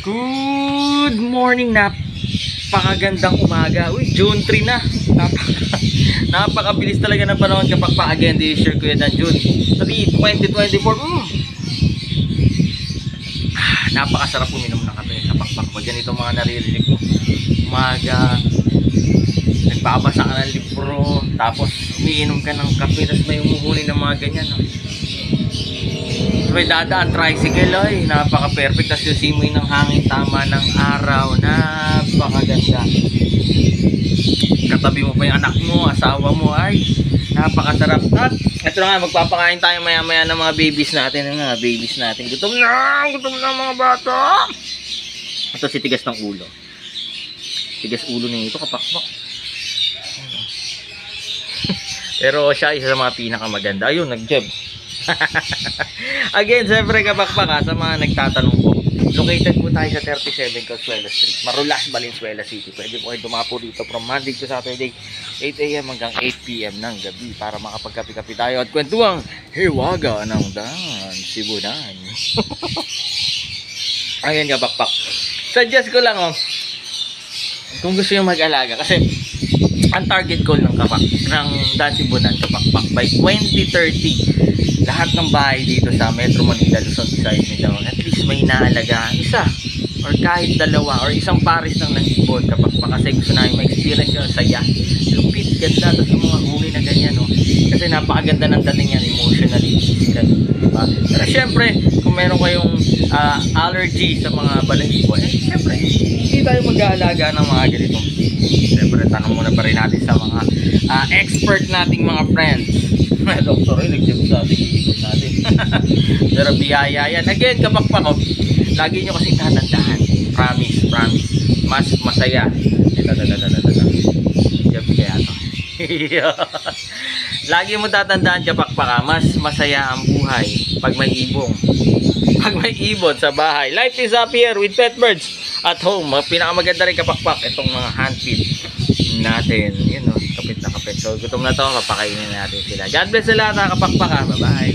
Good morning, napakagandang umaga. Uy, June 3 na. Napakabilis talaga ng panahon kapag again, share ko yan ng June 3, 2024. Napakasarap uminom ng kape. Kapakpak mo dyan itong mga naririnig mo. Umaga, nagbabasa ka ng libro, tapos umiinom ka ng kape, tapos may umuhuli ng mga ganyan. No? May dadaan tricycle ay napaka-perfect, tapos yung simoy ng hangin, tama ng araw, napakaganda. Katabi mo pa yung anak mo, asawa mo, ay napakasarap. At ito na nga, magpapakain tayo maya-maya ng mga babies natin. Gutom na mga bata. Ito si tigas ng ulo. Tigas ulo na ito, kapakpak. Pero siya isa sa mga pinakamaganda. Ayun, nag-jeb. Again, siyempre kapakpak, sa mga nagtatanong po, located po tayo sa 37 Consuelo Street, Marulas, Valenzuela City. Pwede po kayo dumapo dito from Monday to Saturday, 8 AM hanggang 8 PM ng gabi para makapagkapi-kapi tayo at kwentuang hiwaga ng Dan Sibunan. Ayan kapakpak, suggest ko lang kung gusto nyo mag-alaga, kasi ang target goal ng Dan Sibunan kapakpak by 2030, lahat ng bahay dito sa Metro Manila, Luzon, Visayas, Mindanao, at least may naalagaan isa or kahit dalawa or isang pares ng ibon kapakpak, kasi gusto namin ma-experience yung saya, lupit, ganda, tapos yung mga huli na ganyan, no? Kasi napakaganda ng dating yan, emotionally, physically, diba? Pero syempre, kung meron kayong allergy sa mga balahibo, syempre hindi tayo mag-aalaga ng mga ganitong. Siyempre, tanong muna pa rin natin sa mga expert nating mga friends. Doktor, nag-jump sa ating ibon natin. Pero biyaya yan. Again, kapakpak, lagi nyo kasing tatandaan. Promise. Mas masaya. Jump kaya to. Lagi mo tatandaan, kapakpak, mas masaya ang buhay pag may ibong. Pag may ibon sa bahay. Life is happier with pet birds at home. Pinakamaganda rin kapakpak itong mga hand feed natin. Yun, kapit na kapit. So gutom na to, papakainin natin sila. God bless sa lahat, kapakpak. Bye bye.